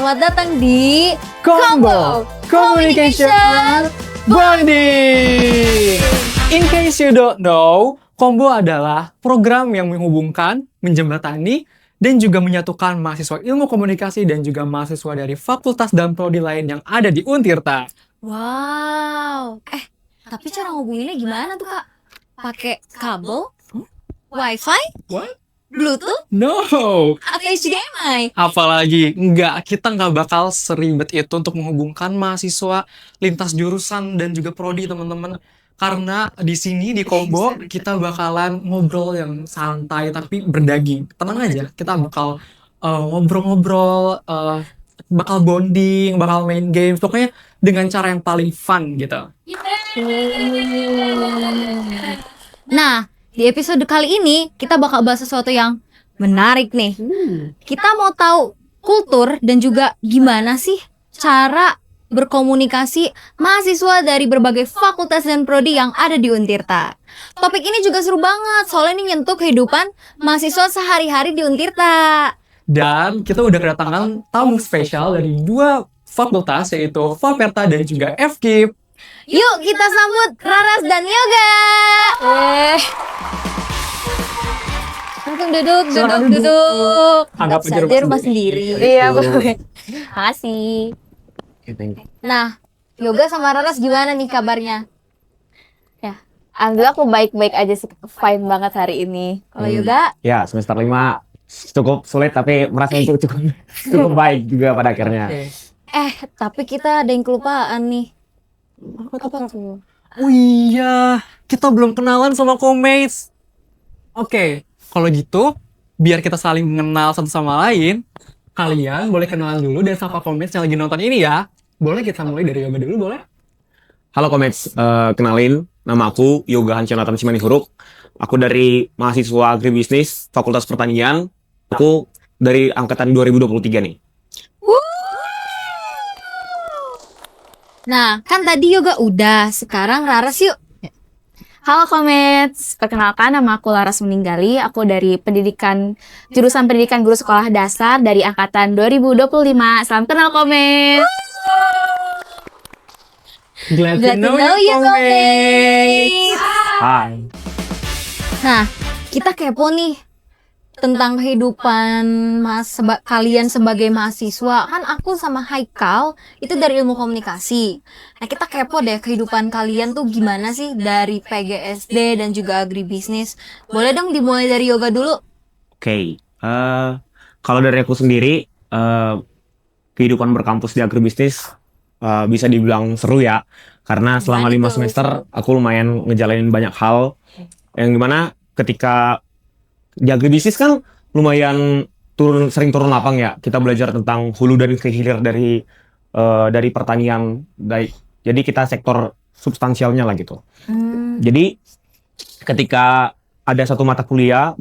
selamat datang di Combo Communication Bonding. In case you don't know, Combo adalah program yang menghubungkan, menjembatani, dan juga menyatukan mahasiswa ilmu komunikasi dan juga mahasiswa dari fakultas dan prodi lain yang ada di Untirta. Wow. Tapi cara ngubunginnya gimana tuh, Kak? Pakai kabel? Wifi? What? Bluetooth? No! Atau HDMI? Apalagi, kita nggak bakal seribet itu untuk menghubungkan mahasiswa lintas jurusan dan juga prodi, teman-teman. Karena di sini di Combo kita bakalan ngobrol yang santai tapi berdaging. Tenang aja, kita bakal ngobrol-ngobrol, bakal bonding, bakal main games, pokoknya dengan cara yang paling fun gitu. Nah, di episode kali ini kita bakal bahas sesuatu yang menarik nih. Kita mau tahu kultur dan juga gimana sih cara berkomunikasi mahasiswa dari berbagai fakultas dan prodi yang ada di Untirta. Topik ini juga seru banget, soalnya ini nyentuh kehidupan mahasiswa sehari-hari di Untirta. Dan kita udah kedatangan tamu spesial dari dua fakultas, yaitu Faperta dan juga FKIP. Yuk kita sambut Raras dan Yoga. Langsung duduk. Anggap aja saja rumah sendiri. Iya, boleh. Makasih. Nah, Yoga sama Raras gimana nih kabarnya? Ya, alhamdulillah aku baik-baik aja sih, fine banget hari ini. Kalau Yoga? Ya, semester 5 cukup sulit tapi merasa cukup baik juga pada akhirnya. Tapi kita ada yang kelupaan nih. Apa tuh? Oh iya, kita belum kenalan sama Komates. Oke, kalau gitu, biar kita saling mengenal satu sama lain, kalian boleh kenalan dulu dan sapa Komates yang lagi nonton ini ya. Boleh kita mulai dari Yoga dulu, boleh? Halo Komets, kenalin, nama aku Yoga Hancionatan Simanihuruk. Aku dari mahasiswa agribisnis Fakultas Pertanian. Aku dari angkatan 2023 nih. Nah, kan tadi Yoga udah, sekarang Raras yuk. Halo Komets, perkenalkan nama aku Laras Meninggali. Aku dari jurusan pendidikan guru sekolah dasar dari angkatan 2025. Salam kenal Komets. Glad to know you, Komates. Hai. Nah, kita kepo nih tentang kehidupan kalian sebagai mahasiswa. Kan aku sama Haikal itu dari ilmu komunikasi. Nah, kita kepo deh kehidupan kalian tuh gimana sih dari PGSD dan juga agribisnis. Boleh dong dimulai dari Yoga dulu. Oke, kalau dari aku sendiri, kehidupan berkampus di agribisnis bisa dibilang seru ya. Karena selama 5 semester aku lumayan ngejalanin banyak hal. Yang dimana ketika di agribisnis kan lumayan sering turun lapang ya. Kita belajar tentang hulu dan kehilir dari pertanian. Jadi kita sektor substansialnya lah gitu. Jadi ketika ada satu mata kuliah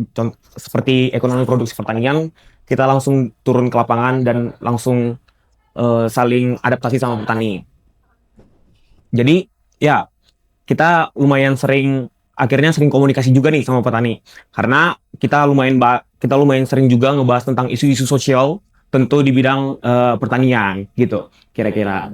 seperti ekonomi produksi pertanian, kita langsung turun ke lapangan dan langsung saling adaptasi sama petani. Jadi ya kita lumayan sering komunikasi juga nih sama petani, karena kita lumayan sering juga ngebahas tentang isu-isu sosial tentu di bidang pertanian gitu kira-kira.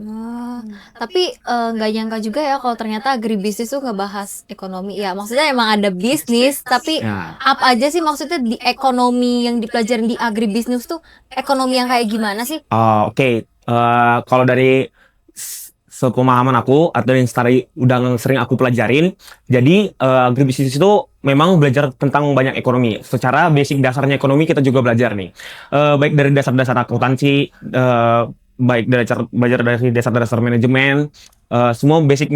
Tapi nggak nyangka juga ya kalau ternyata agribisnis tuh ngebahas ekonomi. Ya maksudnya emang ada bisnis, tapi apa aja sih maksudnya di ekonomi yang dipelajarin di agribisnis tuh ekonomi yang kayak gimana sih? Oke. Kalau dari sepemahaman aku atau yang udah sering aku pelajarin, jadi agribisnis itu memang belajar tentang banyak ekonomi. Secara basic dasarnya ekonomi kita juga belajar nih, baik dari dasar-dasar akuntansi, baik belajar dari dasar-dasar manajemen, semua basic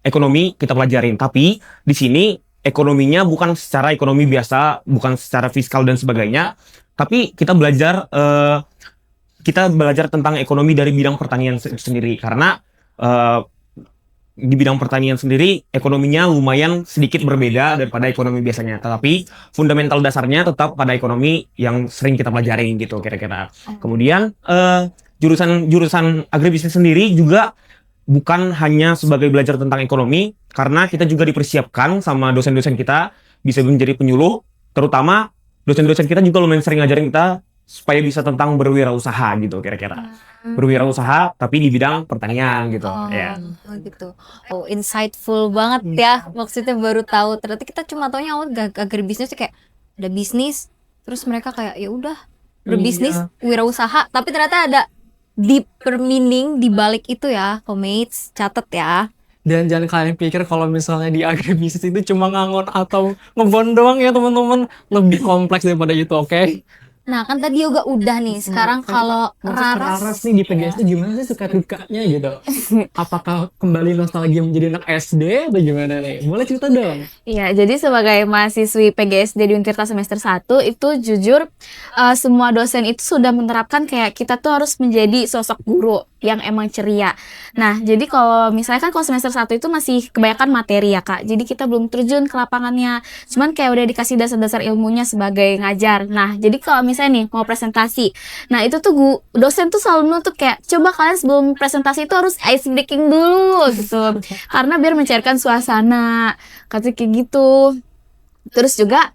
ekonomi kita pelajarin. Tapi di sini ekonominya bukan secara ekonomi biasa, bukan secara fiskal dan sebagainya, tapi kita belajar tentang ekonomi dari bidang pertanian sendiri, karena di bidang pertanian sendiri ekonominya lumayan sedikit berbeda daripada ekonomi biasanya, tetapi fundamental dasarnya tetap pada ekonomi yang sering kita pelajarin gitu kira-kira. Kemudian jurusan agribisnis sendiri juga bukan hanya sebagai belajar tentang ekonomi, karena kita juga dipersiapkan sama dosen-dosen kita bisa menjadi penyuluh, terutama dosen-dosen kita juga lumayan sering ngajarin kita supaya bisa tentang berwirausaha gitu kira-kira. Berwirausaha tapi di bidang pertanian gitu ya. Oh gitu. Oh insightful banget ya. Maksudnya baru tahu. Ternyata kita cuma taunya awal agribisnis tuh kayak ada bisnis, terus mereka kayak ya udah berbisnis, wirausaha. Tapi ternyata ada deeper meaning di balik itu ya, Commates. Catet ya. Dan jangan kalian pikir kalau misalnya di agribisnis itu cuma ngangon atau ngebon doang ya teman-teman. Lebih kompleks daripada itu, oke? Nah kan tadi yoga udah nih. Sekarang kalau Raras nih di PGSD gimana sih suka dukanya gitu? Apakah kembali nostalgia menjadi anak SD atau gimana nih? Boleh cerita dong. Iya, jadi sebagai mahasiswi PGSD di Untirta semester 1 itu jujur semua dosen itu sudah menerapkan kayak kita tuh harus menjadi sosok guru yang emang ceria. Nah, jadi kalau misalnya kan kalau semester 1 itu masih kebanyakan materi ya Kak. Jadi kita belum terjun ke lapangannya. Cuman kayak udah dikasih dasar-dasar ilmunya sebagai ngajar. Nah, jadi kalau misalnya nih mau presentasi. Nah, itu tuh dosen tuh selalu nuntut kayak coba kalian sebelum presentasi itu harus ice breaking dulu gitu. Karena biar mencairkan suasana. Katanya kayak gitu. Terus juga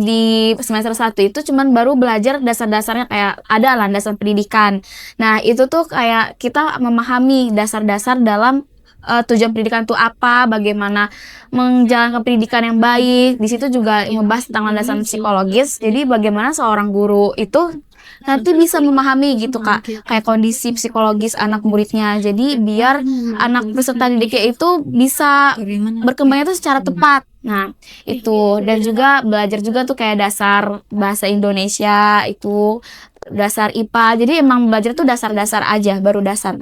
di semester 1 itu cuman baru belajar dasar-dasarnya kayak ada landasan pendidikan. Nah, itu tuh kayak kita memahami dasar-dasar dalam tujuan pendidikan itu apa, bagaimana menjalankan pendidikan yang baik. Di situ juga ngebahas tentang landasan psikologis. Jadi bagaimana seorang guru itu nanti bisa memahami gitu Kak, kayak kondisi psikologis anak muridnya. Jadi biar anak peserta didiknya itu bisa berkembangnya itu secara tepat. Nah, itu dan juga belajar juga tuh kayak dasar bahasa Indonesia itu, dasar IPA. Jadi emang belajar tuh dasar-dasar aja, baru dasar.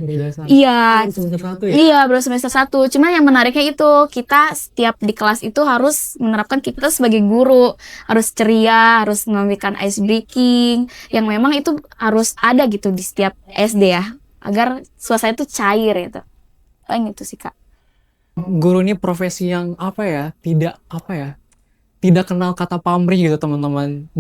Iya. Semester 1 ya? Iya, baru semester 1. Cuma yang menariknya itu, kita setiap di kelas itu harus menerapkan kita sebagai guru. Harus ceria, harus memberikan ice breaking. Yang memang itu harus ada gitu di setiap SD ya. Agar suasana itu cair gitu. Paling itu sih Kak. Guru ini profesi yang tidak kenal kata pamrih gitu teman-teman.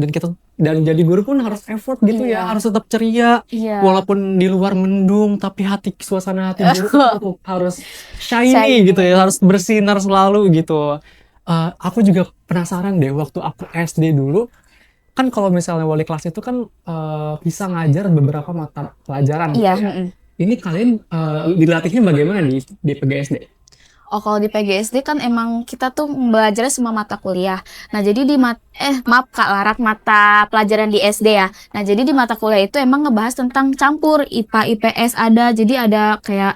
Dan jadi guru pun harus effort gitu ya, harus tetap ceria. Iya. Walaupun di luar mendung, tapi suasana hati guru harus shiny gitu ya, harus bersinar selalu gitu. Aku juga penasaran deh waktu aku SD dulu, kan kalau misalnya wali kelas itu kan bisa ngajar beberapa mata pelajaran. Iya. Ini kalian dilatihnya bagaimana di PGSD? Oh, kalau di PGSD kan emang kita tuh belajarnya semua mata kuliah. Nah, jadi maaf Kak Larat, mata pelajaran di SD ya. Nah, jadi di mata kuliah itu emang ngebahas tentang campur IPA, IPS ada. Jadi ada kayak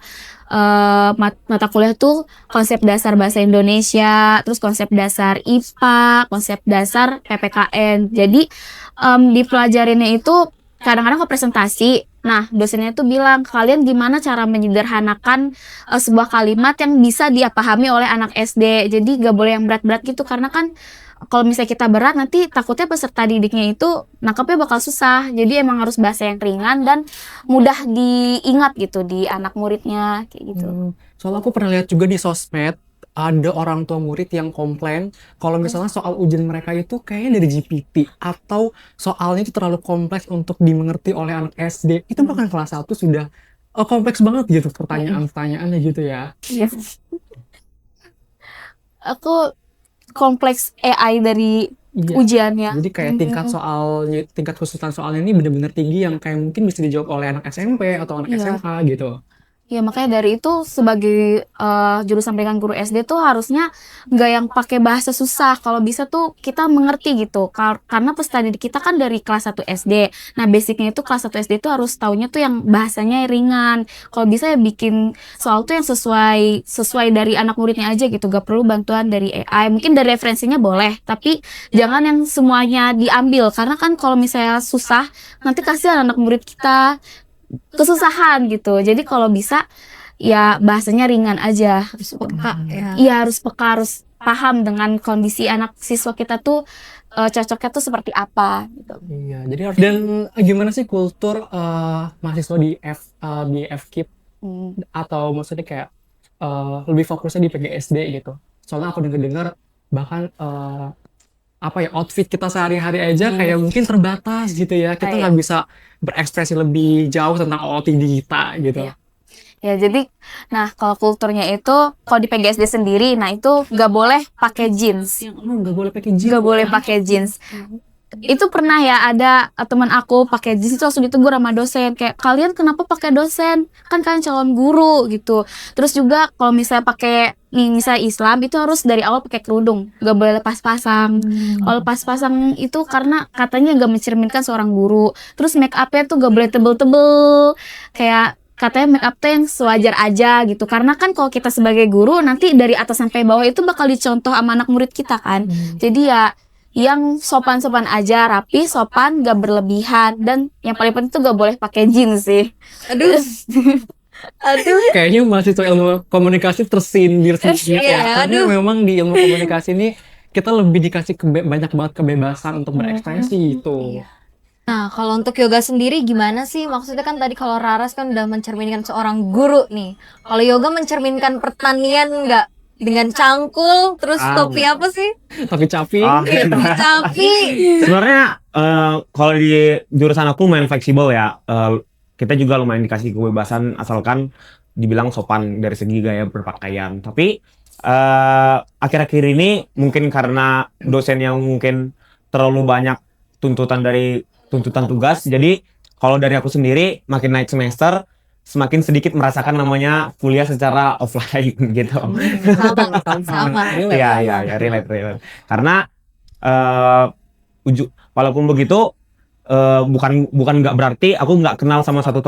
mata kuliah tuh konsep dasar bahasa Indonesia, terus konsep dasar IPA, konsep dasar PPKN. Jadi dipelajarinnya itu kadang-kadang ke presentasi. Nah, dosennya tuh bilang, kalian gimana cara menyederhanakan sebuah kalimat yang bisa dipahami oleh anak SD. Jadi gak boleh yang berat-berat gitu, karena kan kalau misalnya kita berat, nanti takutnya peserta didiknya itu nangkepnya bakal susah. Jadi emang harus bahasa yang ringan dan mudah diingat gitu di anak muridnya, kayak gitu. Soalnya aku pernah lihat juga di sosmed, ada orang tua murid yang komplain kalau misalnya soal ujian mereka itu kayaknya dari GPT atau soalnya itu terlalu kompleks untuk dimengerti oleh anak SD. Itu bahkan kelas 1 sudah kompleks banget gitu pertanyaan-pertanyaannya gitu ya. Iya. Aku kompleks AI dari ujiannya. Jadi kayak tingkat kesulitan soalnya ini benar-benar tinggi yang kayak mungkin bisa dijawab oleh anak SMP atau anak SMA gitu. Ya makanya dari itu sebagai jurusan pendidikan guru SD tuh harusnya nggak yang pakai bahasa susah. Kalau bisa tuh kita mengerti gitu. Karena peserta didik kita kan dari kelas 1 SD. Nah basicnya itu kelas 1 SD tuh harus taunya tuh yang bahasanya ringan. Kalau bisa ya bikin soal tuh yang sesuai dari anak muridnya aja gitu. Gak perlu bantuan dari AI. Mungkin dari referensinya boleh. Tapi jangan yang semuanya diambil. Karena kan kalau misalnya susah, nanti kasihan anak murid kita kesusahan gitu. Jadi kalau bisa ya bahasanya ringan aja. Harus peka ya. Iya, harus peka, harus paham dengan kondisi anak siswa kita tuh cocoknya tuh seperti apa gitu. Iya, jadi harus. Dan gimana sih kultur mahasiswa di FKIP atau maksudnya kayak lebih fokusnya di PGSD gitu. Soalnya aku dengar bahkan outfit kita sehari-hari aja kayak mungkin terbatas gitu ya. Kita nggak bisa berekspresi lebih jauh tentang OOTD kita gitu. Ya jadi, nah kalau kulturnya itu, kalau di PGSD sendiri, nah itu nggak boleh pakai jeans. Nggak boleh pakai jeans. Nggak boleh pakai jeans. itu pernah ya ada teman aku pakai jeans itu langsung ditegur sama dosen kayak kalian kenapa pakai dosen kan kalian calon guru gitu. Terus juga kalau misalnya pakai nih misalnya Islam itu harus dari awal pakai kerudung, gak boleh lepas pasang. Kalau lepas pasang itu karena katanya gak mencerminkan seorang guru. Terus make upnya tuh gak boleh tebel-tebel, kayak katanya make up tuh yang sewajar aja gitu. Karena kan kalau kita sebagai guru nanti dari atas sampai bawah itu bakal dicontoh sama anak murid kita kan. Jadi ya yang sopan-sopan aja, rapi, sopan, gak berlebihan, dan yang paling penting tuh gak boleh pakai jeans sih. Aduh. Aduh. Kayaknya mahasiswa ilmu komunikasi tersindir sedikit Iya, ya. Karena memang di ilmu komunikasi ini kita lebih dikasih banyak banget kebebasan untuk berekspresi itu. Nah, kalau untuk yoga sendiri gimana sih? Maksudnya kan tadi kalau Raras kan udah mencerminkan seorang guru nih. Kalau yoga mencerminkan pertanian nggak? Dengan cangkul, terus topi apa sih? Tapi capi. Tapi Sebenarnya kalau di jurusan aku lumayan fleksibel ya. Kita juga lumayan dikasih kebebasan asalkan dibilang sopan dari segi gaya berpakaian. Tapi akhir-akhir ini mungkin karena dosen yang mungkin terlalu banyak tuntutan tugas. Jadi kalau dari aku sendiri makin naik semester semakin sedikit merasakan namanya kuliah secara offline gitu. sama. Iya, relate. Karena walaupun begitu bukan nggak berarti aku nggak kenal sama satu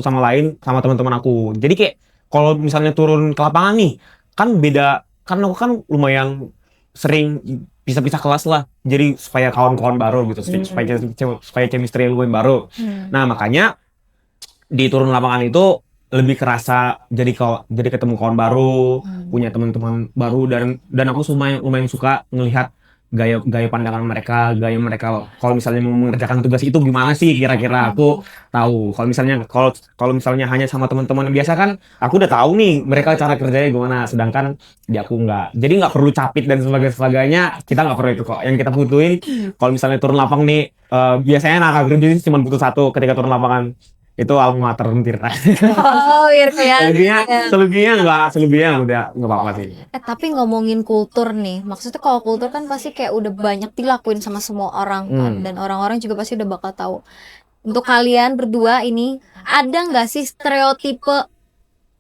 sama lain sama teman-teman aku. Jadi kayak kalau misalnya turun ke lapangan nih, kan beda, kan aku kan lumayan sering pisah-pisah kelas lah. Jadi supaya kawan-kawan baru gitu, supaya chemistry lumayan baru. Nah, makanya di turun lapangan itu lebih kerasa jadi ketemu kawan baru, punya teman-teman baru, dan aku lumayan suka ngelihat gaya pandangan mereka, gaya mereka kalau misalnya mau mengerjakan tugas itu gimana sih kira-kira. Aku tahu kalau misalnya hanya sama teman-teman biasa kan aku udah tahu nih mereka cara kerjanya gimana, sedangkan di aku nggak. Jadi nggak perlu capit dan sebagainya, kita nggak perlu itu kok. Yang kita butuhin kalau misalnya turun lapang nih, biasanya anak agribisnis cuma butuh satu ketika turun lapangan, itu alma mater Untirta. Oh, iya. Selebihnya udah nggak apa-apa sih. Tapi ngomongin kultur nih, maksudnya kalau kultur kan pasti kayak udah banyak dilakuin sama semua orang kan, dan orang-orang juga pasti udah bakal tahu. Untuk kalian berdua ini, ada nggak sih stereotipe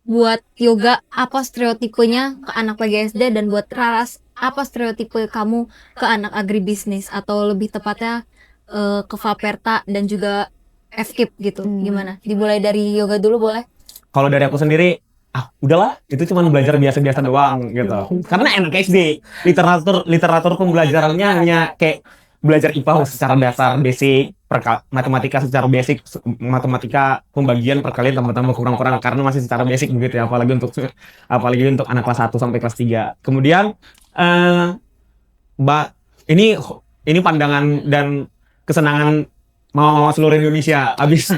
buat yoga? Apa stereotipenya ke anak PGSD, dan buat Raras apa stereotipe kamu ke anak agribisnis, atau lebih tepatnya ke Faperta dan juga FKIP gitu? Gimana? Dimulai dari yoga dulu boleh? Kalau dari aku sendiri, udahlah, itu cuma belajar biasa-biasa doang gitu. Karena enak SD, literatur pembelajarannya hanya kayak belajar IPA secara dasar, basic, matematika secara basic, matematika pembagian perkalian tambah-tambah kurang-kurang, karena masih secara basic begitu ya, apalagi untuk anak kelas 1 sampai kelas 3. Kemudian ini pandangan dan kesenangan mau seluruh Indonesia habis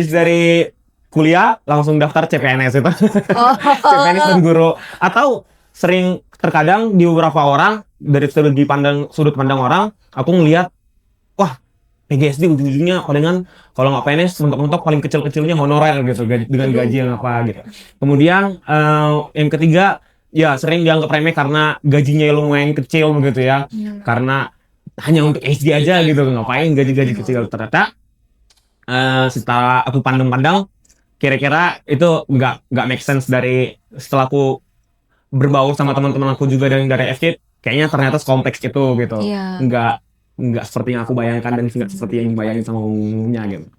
dari kuliah langsung daftar CPNS itu. CPNS dan guru. Atau sering terkadang di beberapa orang dari sudut pandang orang, aku ngelihat wah PGSD ujung-ujungnya palingan kalau nggak PNS mentok-mentok paling kecil-kecilnya honorer gitu, dengan gaji yang apa gitu. Kemudian yang ketiga ya sering dianggap remeh karena gajinya lumayan kecil begitu ya. Karena hanya untuk SD aja gitu, ngapain gaji kecil. Ternyata setelah aku pandang-pandang, kira-kira itu nggak make sense. Dari setelah aku berbaur sama teman-teman aku juga dari FK, kayaknya ternyata sekompleks itu gitu. Nggak seperti yang aku bayangkan dan nggak seperti yang dibayangin sama umumnya gitu.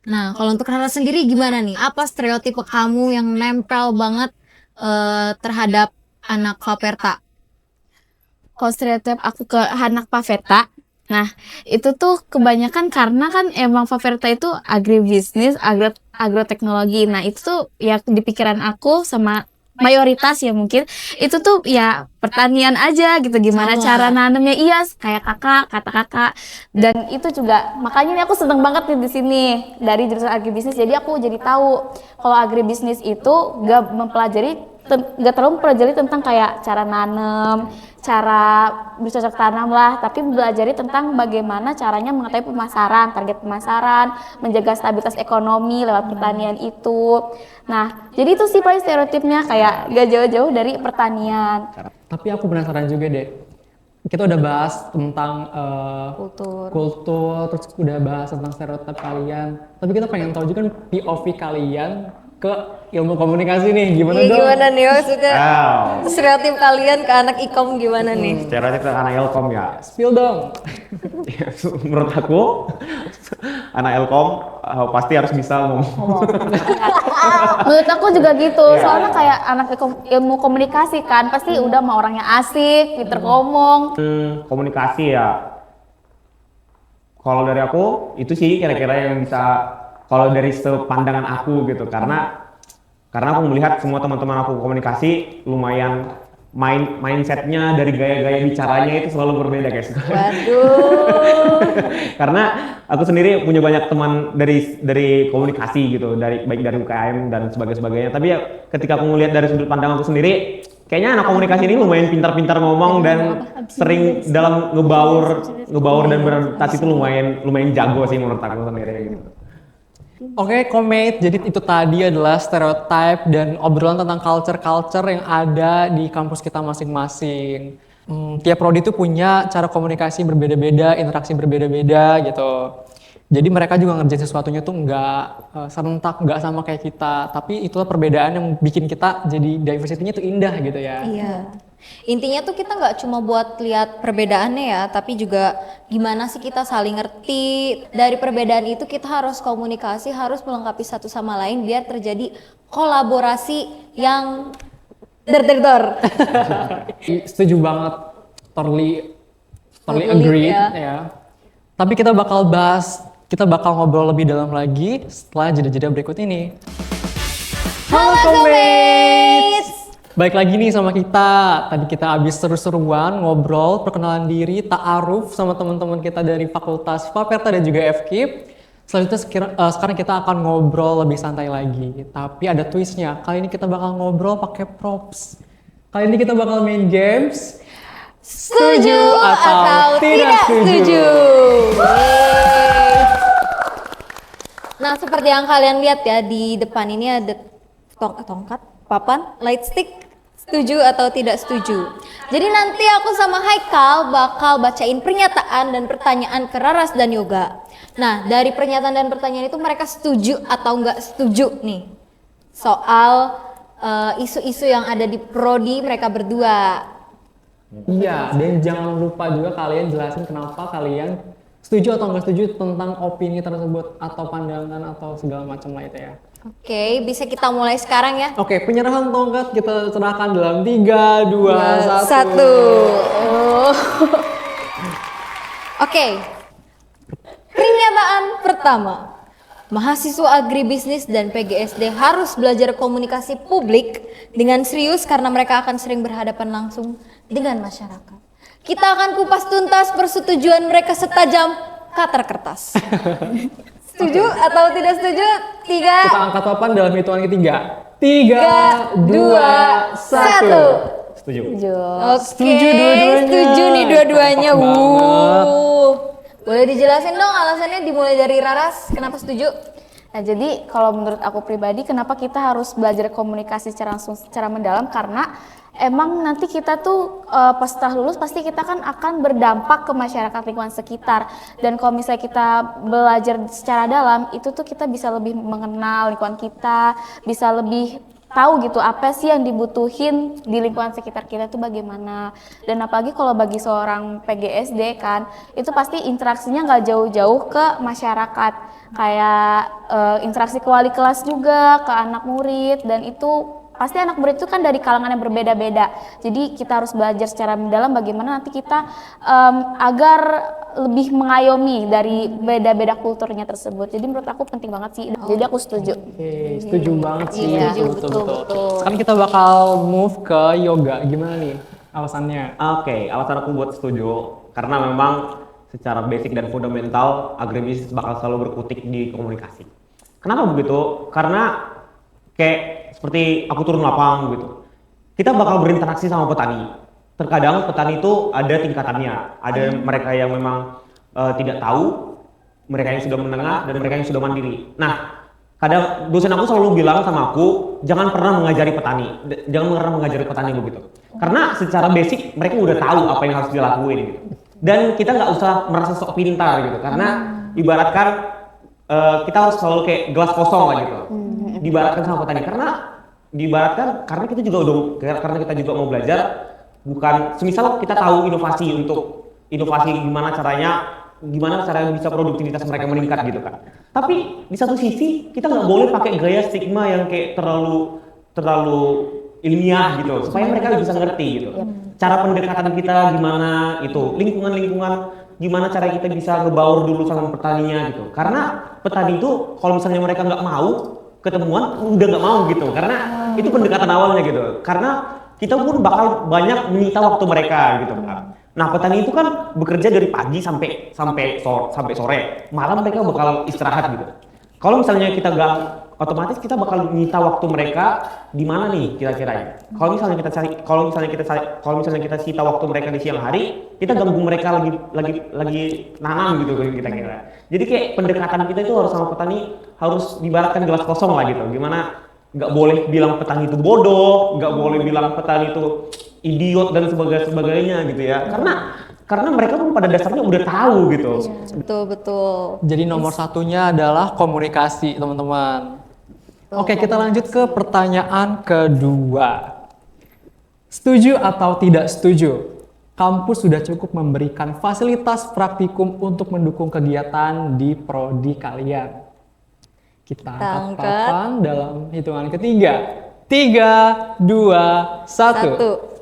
Nah, kalau untuk Rara sendiri gimana nih? Apa stereotipe kamu yang nempel banget terhadap anak Faperta? Kalau stereotip aku ke anak Faperta, nah itu tuh kebanyakan karena kan emang Faperta itu agribisnis, agroteknologi. Nah itu tuh ya di pikiran aku sama mayoritas ya mungkin itu tuh ya pertanian aja gitu, gimana cara nanemnya, iya kayak kata kakak. Dan itu juga makanya nih aku seneng banget nih di sini dari jurusan agribisnis. Jadi aku jadi tahu kalau agribisnis itu gak terlalu mempelajari tentang kayak cara nanem, cara bercocok tanam lah, tapi belajar tentang bagaimana caranya mengetahui target pemasaran, menjaga stabilitas ekonomi lewat pertanian itu. Nah, jadi itu sih paling stereotipnya, kayak gak jauh-jauh dari pertanian. Tapi aku penasaran juga deh, kita udah bahas tentang Kultur. terus udah bahas tentang stereotip kalian. Tapi kita pengen tahu juga kan POV kalian ke ilmu komunikasi nih, gimana Iya, dong? gimana nih maksudnya? Wow. Stereotip kalian ke anak ikom gimana nih? Stereotip anak Elkom ya. Spill dong. Menurut aku anak Elkom pasti harus bisa ngomong. Menurut aku juga gitu, soalnya kayak anak ilmu komunikasi kan, pasti udah mau orangnya asik, pinter ngomong. Komunikasi ya. Kalau dari aku itu sih kira-kira yang bisa, kalau dari sepandangan aku gitu, karena aku melihat semua teman-teman aku komunikasi lumayan mindsetnya dari gaya-gaya bicaranya itu selalu berbeda guys. Waduh. Karena aku sendiri punya banyak teman dari komunikasi gitu, baik dari UKM dan sebagainya. Tapi ya ketika aku ngelihat dari sudut pandang aku sendiri, kayaknya anak komunikasi ini lumayan pintar-pintar ngomong dan sering dalam ngebaur dan beradaptasi itu lumayan jago sih menurut aku sendiri gitu. Oke, Komate. Jadi itu tadi adalah stereotype dan obrolan tentang culture-culture yang ada di kampus kita masing-masing. Tiap prodi itu punya cara komunikasi berbeda-beda, interaksi berbeda-beda gitu. Jadi mereka juga ngerjain sesuatunya tuh nggak serentak, nggak sama kayak kita. Tapi itulah perbedaan yang bikin kita jadi diversity-nya tuh indah gitu ya. Iya. Intinya tuh kita nggak cuma buat lihat perbedaannya ya, tapi juga gimana sih kita saling ngerti. Dari perbedaan itu kita harus komunikasi, harus melengkapi satu sama lain biar terjadi kolaborasi yang der. Setuju banget, totally Totally, agree ya. ya. Tapi kita bakal ngobrol lebih dalam lagi setelah jeda-jeda berikut ini. Halo Komates! Baik lagi nih sama kita. Tadi kita habis seru-seruan ngobrol, perkenalan diri, ta'aruf sama teman-teman kita dari Fakultas Faperta dan juga FKIP. Selanjutnya sekarang kita akan ngobrol lebih santai lagi. Tapi ada twistnya. Kali ini kita bakal ngobrol pakai props. Kali ini kita bakal main games. Setuju atau tidak setuju? Yeay. Nah, seperti yang kalian lihat ya, di depan ini ada tongkat, papan, light stick. Setuju atau tidak setuju? Jadi nanti aku sama Haikal bakal bacain pernyataan dan pertanyaan ke Raras dan Yoga. Nah, dari pernyataan dan pertanyaan itu mereka setuju atau nggak setuju nih soal isu-isu yang ada di prodi mereka berdua. Iya, dan jangan lupa juga kalian jelasin kenapa kalian setuju atau nggak setuju tentang opini tersebut atau pandangan atau segala macam lah itu ya. Oke, bisa kita mulai sekarang ya. Oke, penyerahan tongkat kita serahkan dalam 3, 2, 1. Satu. Oh. Oke. Pernyataan pertama. Mahasiswa agribisnis dan PGSD harus belajar komunikasi publik dengan serius karena mereka akan sering berhadapan langsung dengan masyarakat. Kita akan kupas tuntas persetujuan mereka setajam katar kertas. Setuju atau tidak setuju? Kita 3, angkat papan dalam hitungan ketiga. 3, 2, 1. Setuju. Oke, Setuju dua-duanya. setuju nih dua-duanya. Kompak banget. Boleh dijelasin dong alasannya, dimulai dari Raras, kenapa setuju? Nah, jadi kalau menurut aku pribadi, kenapa kita harus belajar komunikasi secara langsung, secara mendalam, karena emang nanti kita tuh pas setelah lulus pasti kita kan akan berdampak ke masyarakat lingkungan sekitar. Dan kalau misalnya kita belajar secara dalam, itu tuh kita bisa lebih mengenal lingkungan kita, bisa lebih tahu gitu apa sih yang dibutuhin di lingkungan sekitar kita tuh bagaimana. Dan apalagi kalau bagi seorang PGSD kan, itu pasti interaksinya nggak jauh-jauh ke masyarakat, kayak interaksi ke wali kelas juga, ke anak murid, dan itu pasti anak murid itu kan dari kalangan yang berbeda-beda. Jadi kita harus belajar secara mendalam bagaimana nanti kita agar lebih mengayomi dari beda-beda kulturnya tersebut. Jadi menurut aku penting banget sih. Jadi aku setuju. Oke, setuju banget sih. Iya, betul. Sekarang kita bakal move ke yoga. Gimana nih alasannya? Oke, alasan aku buat setuju karena memang secara basic dan fundamental agribisnis bakal selalu berkutik di komunikasi. Kenapa begitu? Karena kayak seperti aku turun lapang gitu, kita bakal berinteraksi sama petani. Terkadang petani itu ada tingkatannya, ada mereka yang memang tidak tahu, mereka yang sudah menengah, dan mereka yang sudah mandiri. Nah, kadang dosen aku selalu bilang sama aku, jangan pernah mengajari petani, begitu. Karena secara basic mereka udah tahu apa yang harus dilakuin gitu. Dan kita nggak usah merasa sok pintar gitu, karena ibaratkan kita harus selalu kayak gelas kosong lah gitu. Diibaratkan sama petani, karena kita juga mau belajar, bukan semisal kita tahu inovasi gimana caranya bisa produktivitas mereka meningkat gitu kan. Tapi di satu sisi kita nggak boleh pakai gaya stigma yang kayak terlalu ilmiah gitu, supaya mereka bisa ngerti gitu. Cara pendekatan kita gimana, itu lingkungan gimana cara kita bisa ngebaur dulu sama petaninya gitu. Karena petani itu kalau misalnya mereka nggak mau ketemuan, udah nggak mau gitu. Karena itu pendekatan awalnya gitu. Karena kita pun bakal banyak menyita waktu mereka gitu kan. Nah, petani itu kan bekerja dari pagi sampai sore. Malam mereka bakal istirahat gitu. Kalau misalnya kita nggak, otomatis kita bakal menyita waktu mereka di mana nih kira-kira ya. Kalau misalnya kita sita waktu mereka di siang hari, kita ganggu mereka lagi nanam gitu kita kira. Jadi kayak pendekatan kita itu harus sama petani harus diibaratkan gelas kosong lah gitu. Gimana nggak boleh bilang petani itu bodoh, nggak boleh bilang petani itu idiot dan sebagainya gitu ya. Karena mereka pun pada dasarnya udah tahu gitu. Betul. Jadi nomor satunya adalah komunikasi, teman-teman. Oke, kita lanjut ke pertanyaan kedua. Setuju atau tidak setuju? Kampus sudah cukup memberikan fasilitas praktikum untuk mendukung kegiatan di prodi kalian. Kita angkat papan dalam hitungan ketiga. 3, 2, 1.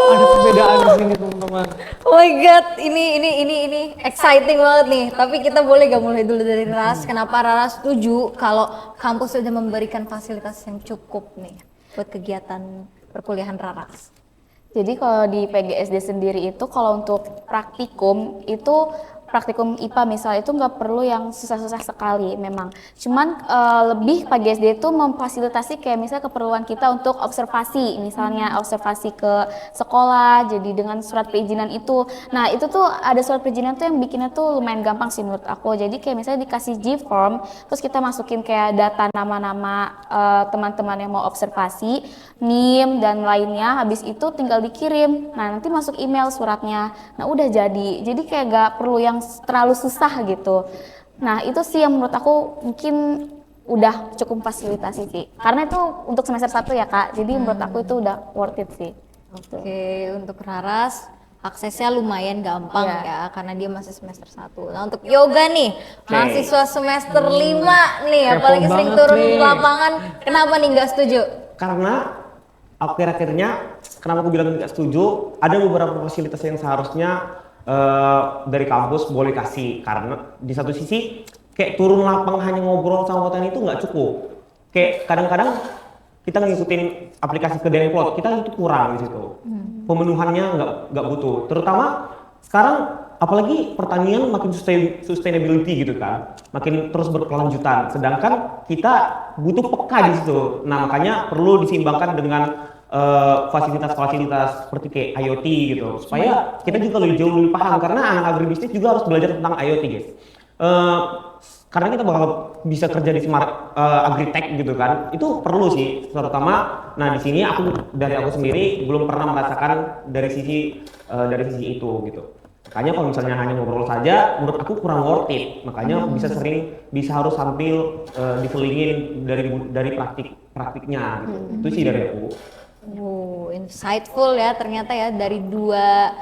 Ada perbedaan di sini, teman-teman. Oh my god, ini exciting banget nih. Tapi kita boleh gak mulai dulu dari Raras? Kenapa Raras setuju kalau kampus sudah memberikan fasilitas yang cukup nih buat kegiatan perkuliahan Raras? Jadi kalau di PGSD sendiri itu kalau untuk praktikum IPA misalnya itu nggak perlu yang susah-susah sekali memang. Cuman lebih PGSD itu memfasilitasi kayak misalnya keperluan kita untuk observasi, misalnya observasi ke sekolah, jadi dengan surat perizinan itu. Nah itu tuh ada surat perizinan tuh yang bikinnya tuh lumayan gampang sih menurut aku. Jadi kayak misalnya dikasih G-form, terus kita masukin kayak data nama-nama teman-teman yang mau observasi, NIM dan lainnya. Habis itu tinggal dikirim. Nah nanti masuk email suratnya. Nah udah jadi. Jadi kayak gak perlu yang terlalu susah gitu. Nah itu sih yang menurut aku mungkin udah cukup fasilitasi sih. Karena itu untuk semester 1 ya Kak. Jadi menurut aku itu udah worth it sih. Oke, untuk Raras aksesnya lumayan gampang ya karena dia masih semester 1. Nah untuk Yoga nih, mahasiswa semester 5 nih, apalagi sering turun di lapangan. Kenapa nih nggak setuju? Karena akhir-akhirnya kenapa aku bilang nggak setuju, ada beberapa fasilitas yang seharusnya dari kampus boleh kasih. Karena di satu sisi kayak turun lapang hanya ngobrol sama petani itu nggak cukup. Kayak kadang-kadang kita ngikutin aplikasi ke Denplot, kita itu kurang di situ. Pemenuhannya nggak butuh. Terutama sekarang apalagi pertanian makin sustainability gitu kan, makin terus berkelanjutan. Sedangkan kita butuh peka di situ. Nah makanya perlu diseimbangkan dengan fasilitas-fasilitas seperti kayak IoT gitu, supaya kita juga lebih paham. Karena anak agribisnis juga harus belajar tentang IoT guys. Karena kita bakal bisa kerja di smart agritech gitu kan, itu perlu sih terutama. Nah di sini aku sendiri belum pernah merasakan dari sisi itu gitu. Makanya kalau misalnya hanya ngobrol saja, menurut aku kurang worth it. Makanya bisa harus sambil diselingin dari praktiknya gitu. Itu sih dari aku. Insightful ya ternyata ya, dari dua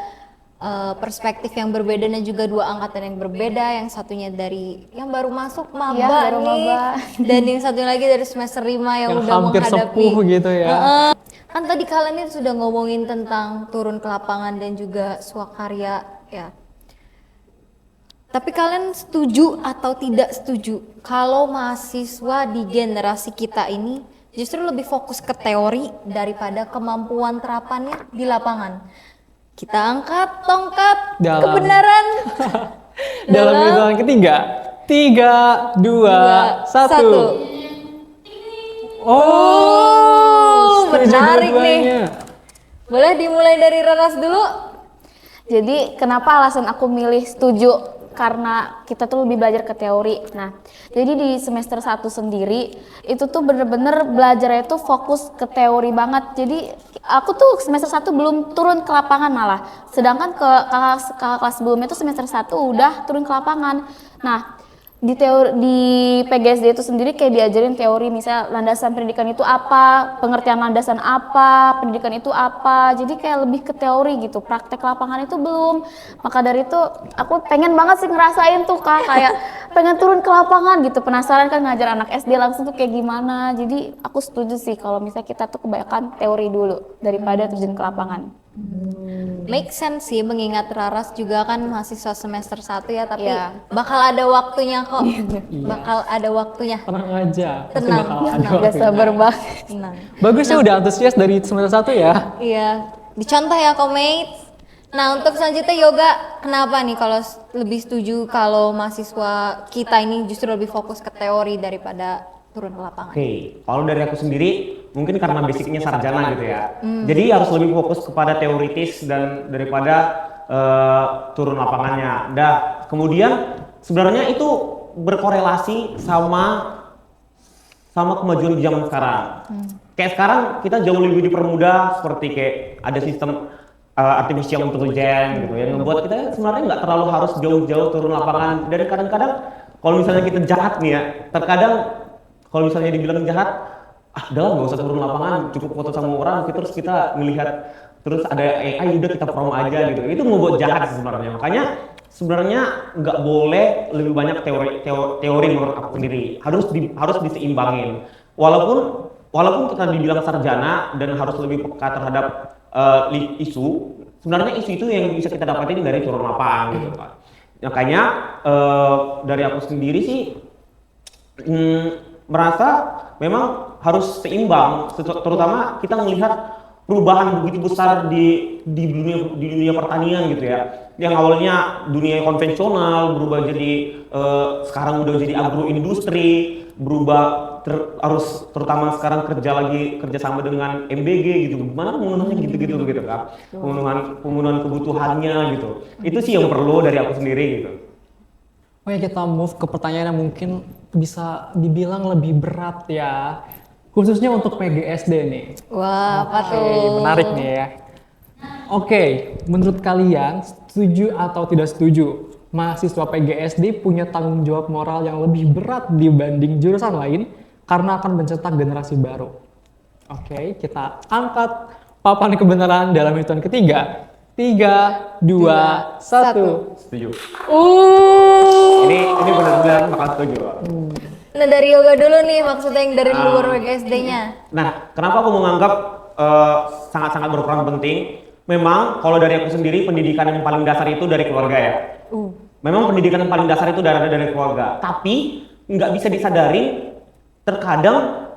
perspektif yang berbeda dan juga dua angkatan yang berbeda. Yang satunya dari yang baru masuk maba nih, dan yang satu lagi dari semester 5 yang udah hampir menghadapi sepuh gitu ya. Kan tadi kalian ini sudah ngomongin tentang turun ke lapangan dan juga swakarya ya. Tapi kalian setuju atau tidak setuju kalau mahasiswa di generasi kita ini justru lebih fokus ke teori daripada kemampuan terapannya di lapangan? Kita angkat tongkat kebenaran dalam hitungan ketiga. 3, 2, 1. Menarik nih. Boleh dimulai dari Raras dulu? Jadi kenapa alasan aku milih setuju karena kita tuh lebih belajar ke teori. Nah, jadi di semester 1 sendiri itu tuh bener-bener belajarnya itu fokus ke teori banget. Jadi aku tuh semester 1 belum turun ke lapangan malah. Sedangkan ke kakak kelas sebelumnya tuh semester 1 udah turun ke lapangan. Nah, di PGSD itu sendiri kayak diajarin teori, misalnya landasan pendidikan itu apa, pengertian landasan apa, pendidikan itu apa. Jadi kayak lebih ke teori gitu, praktek lapangan itu belum. Maka dari itu aku pengen banget sih ngerasain tuh Kak, kayak pengen turun ke lapangan gitu, penasaran kan ngajar anak SD langsung tuh kayak gimana. Jadi aku setuju sih kalau misalnya kita tuh kebanyakan teori dulu daripada terjun ke lapangan. Make sense sih, mengingat Raras juga kan mahasiswa semester 1 ya, tapi Iya. bakal ada waktunya kok. Bakal ada waktunya. Tenang aja, pasti Tenang, bakal ada tenang. Gak waktunya. sabar banget. Tenang. Bagus ya udah antusias dari semester 1 ya. Iya, dicontoh ya Komates. Nah untuk selanjutnya Yoga, kenapa nih kalau lebih setuju kalau mahasiswa kita ini justru lebih fokus ke teori daripada turun ke lapangan? Oke, kalau dari aku sendiri mungkin karena basicnya sarjana gitu ya. Jadi harus lebih fokus kepada teoritis dan daripada turun lapangannya. Nah, kemudian sebenarnya itu berkorelasi sama kemajuan di zaman sekarang. Kayak sekarang kita jauh lebih dipermudah seperti kayak ada sistem artificial intelligence gitu yang membuat kita sebenarnya nggak terlalu harus jauh-jauh turun lapangan. Dan kadang-kadang kalau misalnya kita jahat nih ya, terkadang kalau misalnya dibilang jahat, udah nggak usah turun lapangan, cukup foto sama orang, terus kita melihat, terus ada AI udah kita prom aja gitu. Itu membuat jahat sebenarnya. Makanya sebenarnya nggak boleh lebih banyak teori menurut aku sendiri. Harus diseimbangin. Walaupun kita dibilang sarjana dan harus lebih peka terhadap isu, sebenarnya isu itu yang bisa kita dapatin dari turun lapangan gitu Pak. Makanya dari aku sendiri sih merasa memang harus seimbang, terutama kita melihat perubahan begitu besar di dunia pertanian gitu ya. Yang awalnya dunia konvensional berubah jadi sekarang udah jadi agroindustri, berubah harus terutama sekarang kerja sama dengan MBG gitu. Gimana penggunaannya gitu kan. Penggunaan kebutuhannya gitu. Itu sih yang perlu dari aku sendiri gitu. Oke, kita move ke pertanyaan yang mungkin bisa dibilang lebih berat ya. Khususnya untuk PGSD nih. Wah, apa tuh? Oke, menarik nih ya. Oke, menurut kalian setuju atau tidak setuju? Mahasiswa PGSD punya tanggung jawab moral yang lebih berat dibanding jurusan lain karena akan mencetak generasi baru. Oke, kita angkat papan kebenaran dalam hitungan ketiga. 3, 2, 1. Setuju. Ini benar-benar bakal setuju. Nah dari Yoga dulu nih, maksudnya yang dari luar PGSD-nya. Nah, kenapa aku menganggap sangat-sangat berperan penting? Memang kalau dari aku sendiri pendidikan yang paling dasar itu dari keluarga ya. Memang pendidikan yang paling dasar itu dari keluarga. Tapi nggak bisa disadari terkadang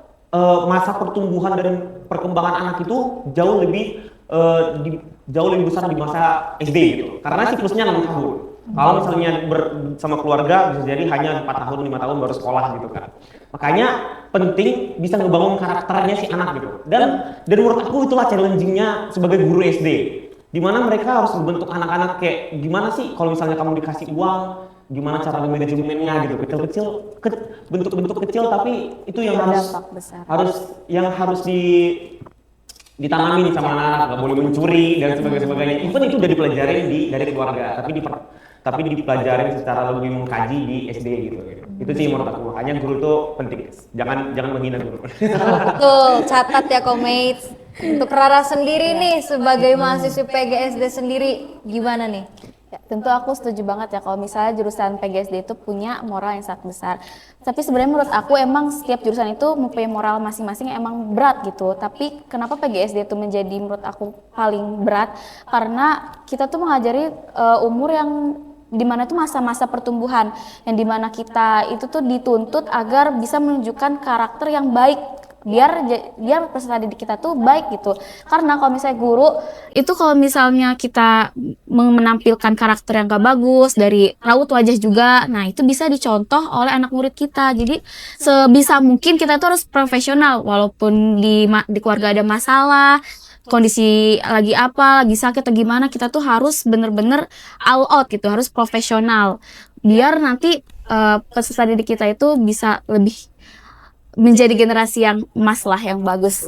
masa pertumbuhan dan perkembangan anak itu jauh lebih besar di masa SD gitu. Karena siklusnya 6 tahun. Kalau misalnya sama keluarga bisa jadi hanya 4 tahun, 5 tahun baru sekolah gitu kan. Makanya penting bisa ngebangun karakternya si anak gitu. Dan menurut aku itulah challenging-nya sebagai guru SD. Dimana mereka harus membentuk anak-anak kayak gimana sih kalau misalnya kamu dikasih uang, gimana cara manajemennya gitu. Kecil-kecil, bentuk-bentuk kecil tapi itu yang harus ditanami nih sama anak, nggak boleh mencuri dan sebagainya. Even itu udah dipelajarin dari keluarga, tapi dipelajarin secara lebih mengkaji di SD gitu. Itu sih menurut aku. Makanya guru itu penting. Jangan menghina guru. Betul, catat ya Komates. Untuk Rara sendiri nih sebagai mahasiswa PGSD sendiri gimana nih? Ya, tentu aku setuju banget ya kalau misalnya jurusan PGSD itu punya moral yang sangat besar. Tapi sebenarnya menurut aku emang setiap jurusan itu mempunyai moral masing-masing yang emang berat gitu. Tapi kenapa PGSD itu menjadi menurut aku paling berat? Karena kita tuh mengajari umur yang dimana itu masa-masa pertumbuhan, yang dimana kita itu tuh dituntut agar bisa menunjukkan karakter yang baik, biar peserta didik kita tuh baik gitu. Karena kalau misalnya guru itu kalau misalnya kita menampilkan karakter yang gak bagus dari raut wajah juga, nah itu bisa dicontoh oleh anak murid kita. Jadi sebisa mungkin kita tuh harus profesional, walaupun di keluarga ada masalah, kondisi lagi apa, lagi sakit atau gimana, kita tuh harus bener-bener all out gitu, harus profesional. biar nanti peserta didik kita itu bisa lebih menjadi generasi yang emas lah, yang bagus.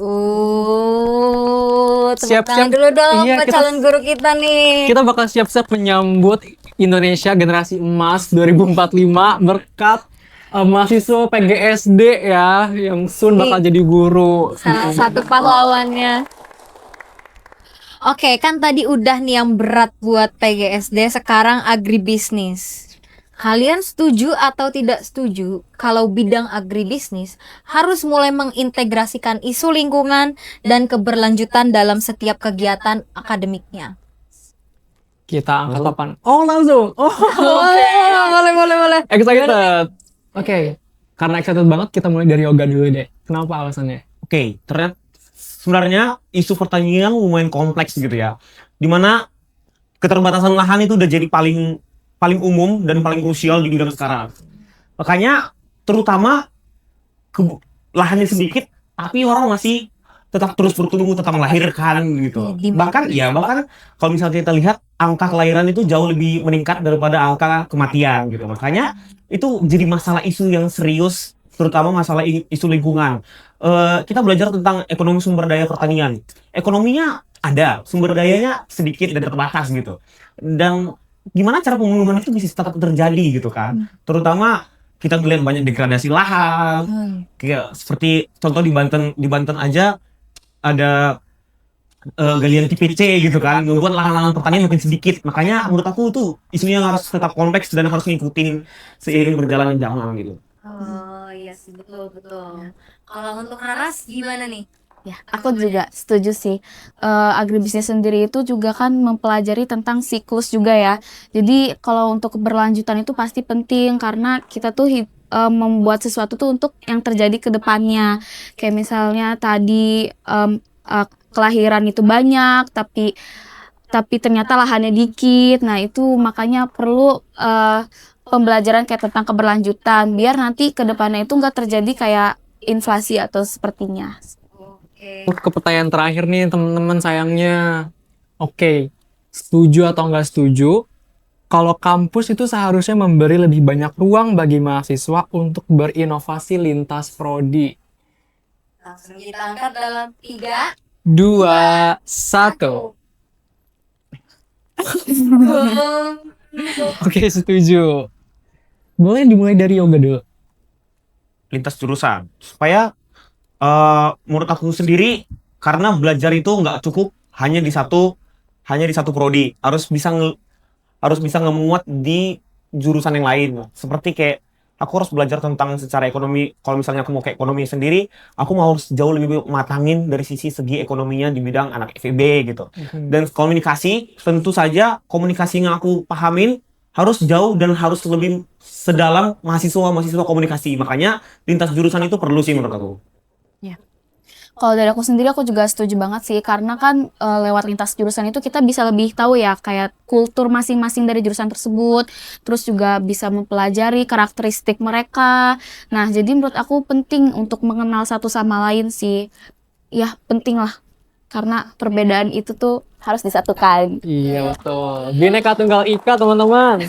Tepuk Siap-siap. tangan dulu dong Iya, buat kita- calon guru kita nih. Kita bakal siap-siap menyambut Indonesia generasi emas 2045 berkat mahasiswa PGSD ya yang soon bakal jadi guru. Salah satu pahlawannya. Oke, kan tadi udah nih yang berat buat PGSD, sekarang agribisnis. Kalian setuju atau tidak setuju kalau bidang agribisnis harus mulai mengintegrasikan isu lingkungan dan keberlanjutan dalam setiap kegiatan akademiknya? Kita angkat papan. Oh langsung. Oh, Boleh. excited. Oke. Karena excited banget kita mulai dari yoga dulu deh. Kenapa alasannya? Oke, ternyata sebenarnya isu pertanian lumayan kompleks gitu ya. Dimana keterbatasan lahan itu udah jadi paling umum dan paling krusial di bidang sekarang. Makanya terutama lahannya sedikit, tapi orang masih tetap terus bertumbuh, tetap melahirkan gitu. Bahkan kalau misalnya kita lihat angka kelahiran itu jauh lebih meningkat daripada angka kematian gitu. Makanya itu jadi masalah isu yang serius, terutama masalah isu lingkungan. Kita belajar tentang ekonomi sumber daya pertanian. Ekonominya ada, sumber dayanya sedikit dan terbatas gitu. Dan gimana cara pembangunan itu bisa tetap terjadi gitu kan? Terutama kita melihat banyak degradasi lahan. Kayak seperti contoh di Banten aja ada galian TPC gitu kan, membuat lahan-lahan pertanian makin sedikit. Makanya menurut aku tuh isunya harus tetap kompleks dan harus ngikutin seiring berjalannya zaman gitu. Oh iya sih, betul. Kalau untuk Raras gimana nih? Ya, aku juga setuju sih. Agribisnis sendiri itu juga kan mempelajari tentang siklus juga ya. Jadi kalau untuk keberlanjutan itu pasti penting karena kita tuh membuat sesuatu tuh untuk yang terjadi ke depannya. Kayak misalnya tadi kelahiran itu banyak tapi ternyata lahannya dikit. Nah, itu makanya perlu pembelajaran kayak tentang keberlanjutan biar nanti ke depannya itu nggak terjadi kayak inflasi atau sepertinya. Ke pertanyaan terakhir nih teman-teman sayangnya. Oke, setuju atau nggak setuju? Kalau kampus itu seharusnya memberi lebih banyak ruang bagi mahasiswa untuk berinovasi lintas prodi. Langsung kita angkat dalam 3, 2, 1. Oke, setuju. Boleh dimulai dari yoga dulu. Lintas jurusan supaya menurut aku sendiri karena belajar itu nggak cukup hanya di satu prodi, harus bisa ngemuat di jurusan yang lain. Seperti kayak aku harus belajar tentang secara ekonomi. Kalau misalnya aku mau ke ekonomi sendiri, aku mau harus jauh lebih matangin dari segi ekonominya di bidang anak FEB gitu. Dan komunikasi, tentu saja komunikasi yang aku pahamin harus jauh dan harus lebih sedalam mahasiswa komunikasi. Makanya lintas jurusan itu perlu sih menurut aku. Kalau dari aku sendiri aku juga setuju banget sih karena kan lewat lintas jurusan itu kita bisa lebih tahu ya kayak kultur masing-masing dari jurusan tersebut, terus juga bisa mempelajari karakteristik mereka. Nah, jadi menurut aku penting untuk mengenal satu sama lain sih. Ya, penting lah. Karena perbedaan itu tuh harus disatukan. Iya betul. Bineka Tunggal Ika teman-teman.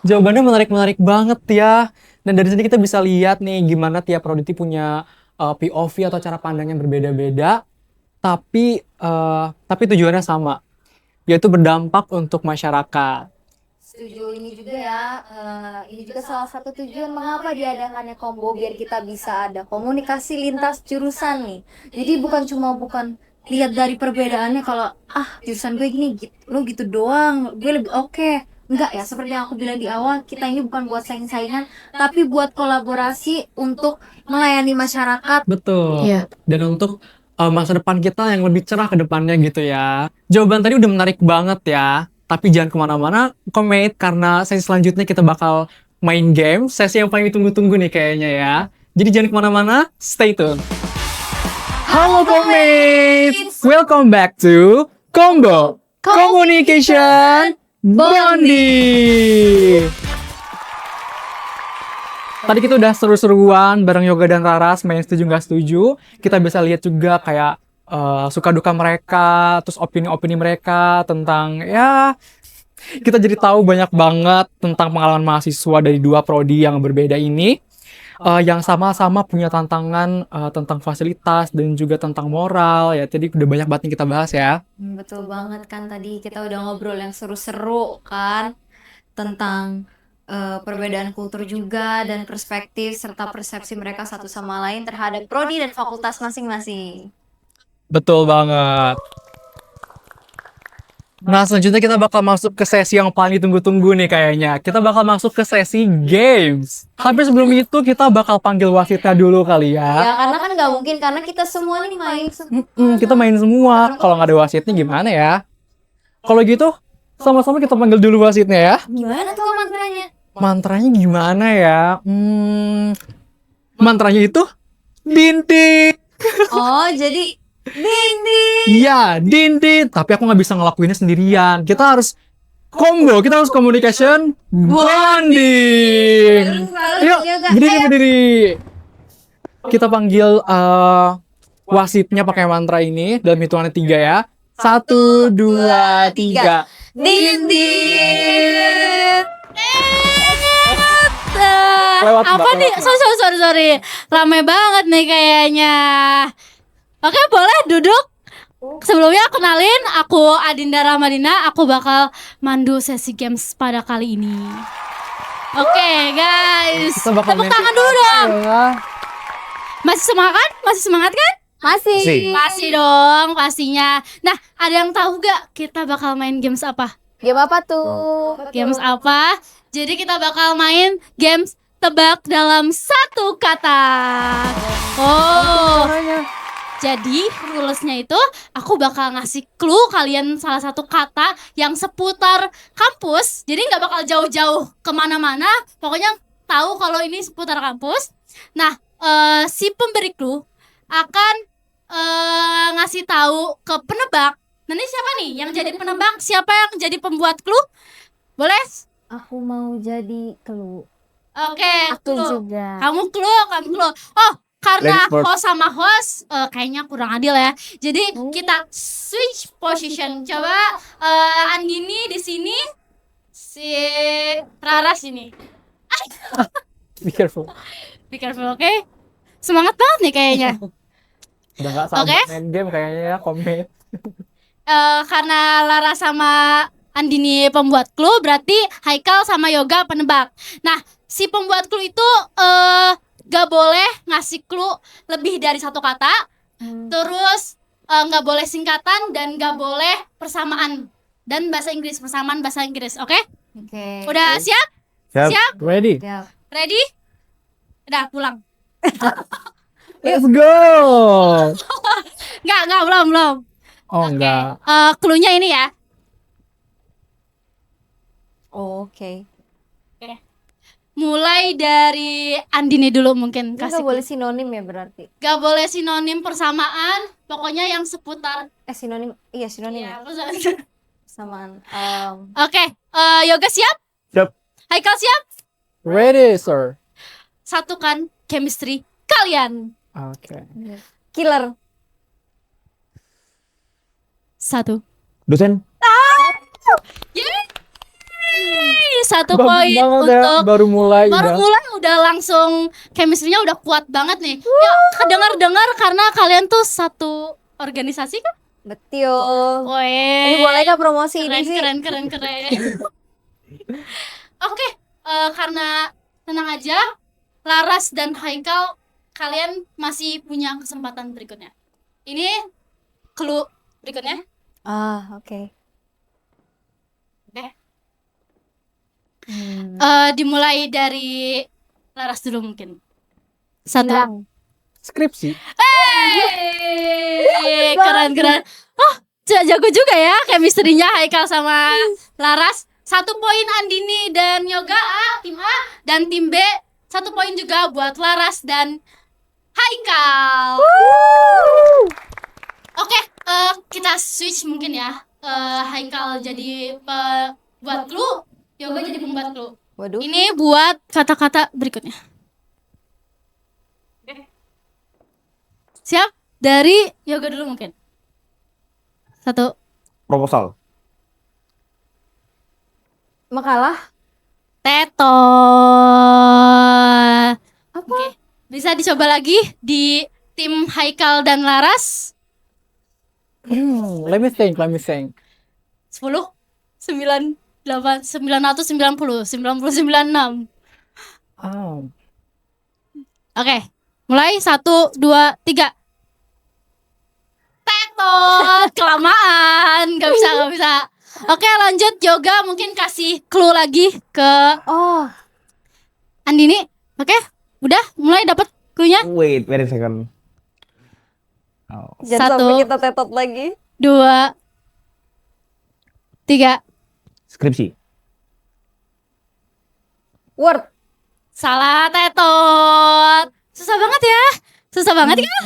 Jawabannya menarik banget ya. Dan dari sini kita bisa lihat nih gimana tiap prodi punya POV atau cara pandang yang berbeda-beda, tapi tujuannya sama, yaitu berdampak untuk masyarakat. setuju ini juga ya. Ini juga salah satu tujuan mengapa diadakannya Kombo, biar kita bisa ada komunikasi lintas jurusan nih. Jadi bukan lihat dari perbedaannya, kalau jurusan gue gini gitu, lu gitu doang, gue lebih oke. Enggak ya, seperti yang aku bilang di awal, kita ini bukan buat saing-saingan, tapi buat kolaborasi untuk melayani masyarakat. Betul. Iya. Dan untuk masa depan kita yang lebih cerah ke depannya gitu ya. Jawaban tadi udah menarik banget ya. Tapi jangan kemana-mana, komit, karena sesi selanjutnya kita bakal main game. Sesi yang paling ditunggu-tunggu nih kayaknya ya. Jadi jangan kemana-mana, stay tune. Halo Komates! Welcome back to Combo Communication Bonding. Tadi kita udah seru-seruan bareng Yoga dan Raras main setuju nggak setuju. Kita bisa lihat juga kayak suka duka mereka, terus opini-opini mereka tentang ya Kita jadi tahu banyak banget tentang pengalaman mahasiswa dari dua prodi yang berbeda ini. Yang sama-sama punya tantangan tentang fasilitas dan juga tentang moral ya. Jadi udah banyak banget yang kita bahas ya. Betul banget kan tadi kita udah ngobrol yang seru-seru kan tentang perbedaan kultur juga dan perspektif serta persepsi mereka satu sama lain terhadap prodi dan fakultas masing-masing. Betul banget. Nah, selanjutnya kita bakal masuk ke sesi yang paling ditunggu-tunggu nih kayaknya. Kita bakal masuk ke sesi games. Tapi sebelum itu kita bakal panggil wasitnya dulu kali Ya ya. karena kan nggak mungkin karena kita semua nih main Kita main semua. Kalau nggak ada wasitnya gimana ya? Kalau gitu, sama-sama kita panggil dulu wasitnya ya. gimana tuh mantranya? Mantranya gimana ya? Mantranya itu dinding. Oh jadi dinding. Iya, dinding. Tapi aku nggak bisa ngelakuinnya sendirian. Kita harus combo. Kita harus communication bonding. Yuk, berdiri. Kita panggil wasitnya pakai mantra ini dalam hitungannya 3 ya. 1, 2, 3. Dinding. Lewat Apa Mbak, nih? lewat, Sorry. Rame banget nih kayaknya. Oke, boleh duduk. Sebelumnya kenalin, aku Adinda Ramadina. Aku bakal mandu sesi games pada kali ini. Oke, guys. Kita bakal Tepuk main tangan dulu dong. ya. Masih semangat? Masih semangat kan? Masih. Masih dong, pastinya. Nah, ada yang tahu gak kita bakal main games apa? Game apa tuh? Games apa? Jadi kita bakal main games tebak dalam satu kata. Oh. Jadi rulesnya itu aku bakal ngasih clue kalian salah satu kata yang seputar kampus. Jadi nggak bakal jauh-jauh kemana-mana. Pokoknya tahu kalau ini seputar kampus. Nah, si pemberi clue akan ngasih tahu ke penebak. Nanti siapa nih yang jadi penebak? Siapa yang jadi pembuat clue? Boleh? Aku mau jadi clue. Oke, Aku clue. juga. Kamu clue. Oh, karena Ladies first. host sama host kayaknya kurang adil ya. Jadi kita switch position. Coba Andini di sini, si Rara sini. Be careful. Be careful, oke? Semangat banget nih kayaknya. Udah nggak sabar Oke. main game kayaknya ya, komit. Karena Lara sama Andini pembuat clue, berarti Haikal sama Yoga penebak. Nah, si pembuat clue itu gak boleh ngasih clue lebih dari satu kata. Terus nggak boleh singkatan dan nggak boleh persamaan dan bahasa Inggris, persamaan bahasa Inggris, oke? Oke. Udah siap? Siap. Siap? Ready? Siap. Ready? Udah pulang. Let's go. Nggak belum. Oh enggak. Clue-nya ini ya. Oke. Mulai dari Andini dulu mungkin Ini kasih. nggak boleh sinonim ya berarti? Gak boleh sinonim persamaan, pokoknya yang seputar. Sinonim. Iya sinonim. Ya, Ya. Samaan. Oke, Yoga siap? Siap. Haikal siap? Ready, sir. Satukan chemistry kalian. Oke. Killer. Satu. Dosen. Yeay! 1 Bagus poin banget ya, untuk baru mulai baru udah. mulai udah langsung chemistry-nya udah kuat banget nih. Ya, kedengar-dengar karena kalian tuh satu organisasi kan? Betul. Woi. Ini boleh nggak promosi ini sih? Keren. Oke, karena tenang aja, Laras dan Haikal kalian masih punya kesempatan berikutnya. Ini clue berikutnya. Oke. Oke. Dimulai dari Laras dulu mungkin. 1. Skripsi. Keren. Oh, jago juga ya chemistry-nya Haikal sama Laras. 1 poin Andini dan Yoga tim A, dan tim B 1 poin juga buat Laras dan Haikal. Oke, kita switch mungkin ya. Haikal jadi buat clue, Yoga jadi pembuat clue. Waduh. Ini buat kata-kata berikutnya. Siap? Dari Yoga dulu mungkin. 1. Proposal. Makalah. Tetot. Oke, bisa dicoba lagi di tim Haikal dan Laras. Let me think. 10 9 8 990 90 96. Oh. Oke, mulai 1 2 3. Tetot, kelamaan, nggak bisa. Oke, lanjut Yoga, mungkin kasih clue lagi ke Oh, Andini. Oke, udah mulai dapat clue-nya. Wait a second. jangan Satu. sampai kita tetot lagi. 2 3. Skripsi. Word. Salah, Tetot. Susah banget ya. Susah banget kan?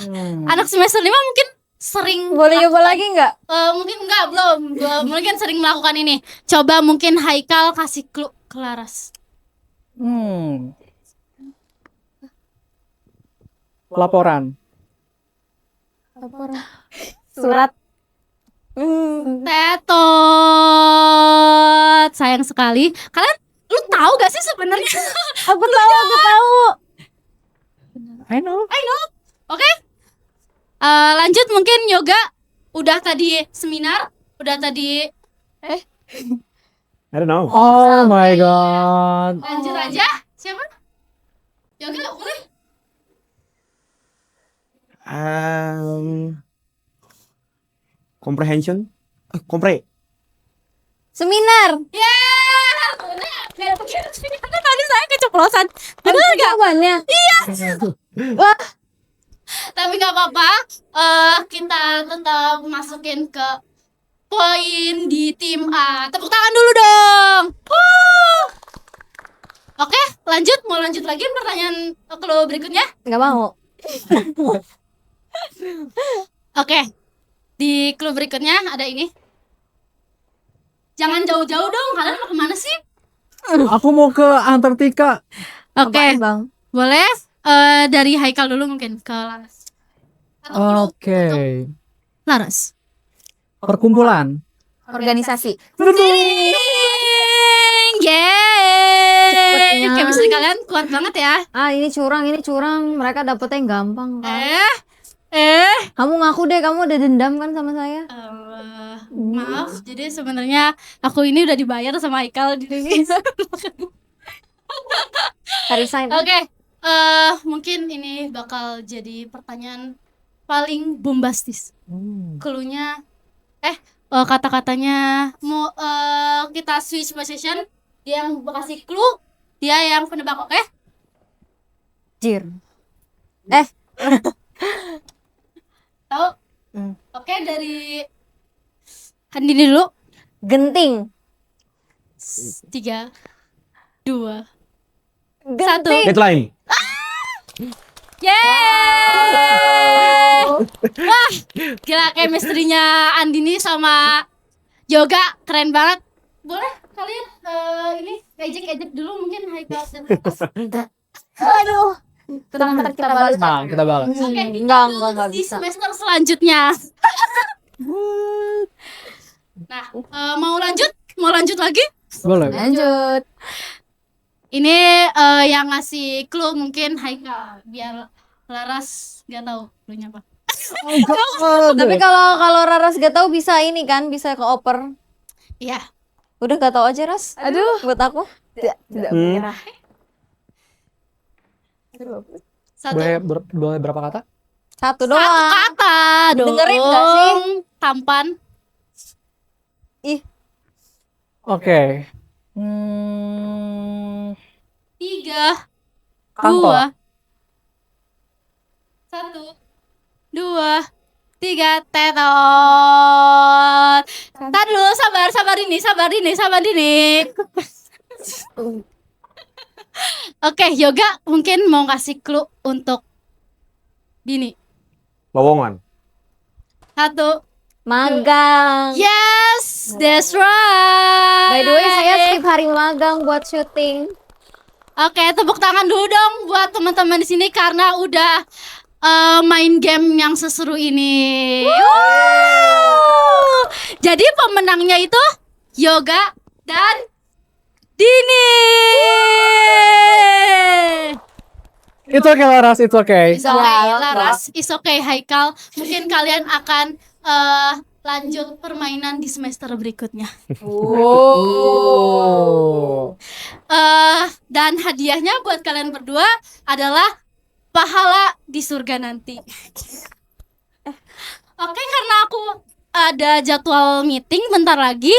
Anak semester 5 mungkin sering Boleh coba lagi nggak? mungkin enggak, belum. Mungkin sering melakukan ini. Coba mungkin Haikal kasih clue ke Laras. Laporan. Surat. Tetot. Sayang sekali. Kalian lu tahu gak sih sebenarnya? Aku tahu. I know. Oke. Lanjut mungkin Yoga. Udah tadi seminar, udah tadi I don't know. Oh my god. lanjut aja. Siapa? Yoga boleh? Comprehension. Seminar. Yeah. Bener. Tadi saya keceplosan. Bener gak? Jawabannya. Tapi nggak apa-apa. Kita tetap masukin ke poin di tim A. Tepuk tangan dulu dong. Oke, lanjut. Mau lanjut lagi pertanyaan clue berikutnya? Nggak mau. Oke. Di clue berikutnya ada ini. Jangan jauh-jauh dong. Kalian mau kemana sih? Aku mau ke Antartika. Oke, Apaan, Bang? boleh. Dari Haikal dulu mungkin ke Laras. Atau clue Oke. untuk Laras. Perkumpulan. Organisasi. Yeay. Cepetnya. Chemistry kalian kuat banget ya. Ah, ini curang. Mereka dapetnya yang gampang kan. Kamu Ngaku deh, kamu udah dendam kan sama saya? maaf, jadi sebenarnya aku ini udah dibayar sama Haikal di sini. Resign. Oke, mungkin ini bakal jadi pertanyaan paling bombastis. Cluenya, kata-katanya mau kita switch position. Dia yang kasih clue, dia yang penebak, oke? Jir. Tahu? Oke, dari Andini dulu. Genting. 3 2 Genting. Deadline. Yeay! Wah, gila chemistry-nya Andini sama Yoga keren banget. Boleh kalian ini ejek-ejek dulu mungkin Haikal dan Laras. Aduh. Tenang, kita balas. Nah, kita balas. Oke, Enggak di bisa. semester selanjutnya. Nah, mau lanjut lagi? Boleh. Lanjut. Ini yang ngasih clue mungkin Haikal biar Laras nggak tahu clue-nya apa. Tapi kalau Raras gak tahu bisa ini kan, bisa keoper. Iya. Udah gak tahu aja, Ras. Aduh, buat aku. Tidak menyerah. Satu Boleh berapa kata? Satu Satu doang. kata dong. Dengerin nggak sih? Tampan. Oke. 3 Kantor. 2 1 2 3 tetot. Tar dulu, sabar Dini. Oke, Yoga mungkin mau kasih clue untuk Dini. Lowongan. 1 Magang. Yes, that's right. By the way, saya skip hari magang buat syuting. Oke, tepuk tangan dulu dong buat teman-teman di sini karena udah main game yang seseru ini. Jadi pemenangnya itu Yoga dan Dini. It's okay Laras, it's okay. It's okay, Laras. It's okay, Haikal. Mungkin kalian akan lanjut permainan di semester berikutnya. Oh. Dan hadiahnya buat kalian berdua adalah pahala di surga nanti. Oke, karena aku ada jadwal meeting bentar lagi.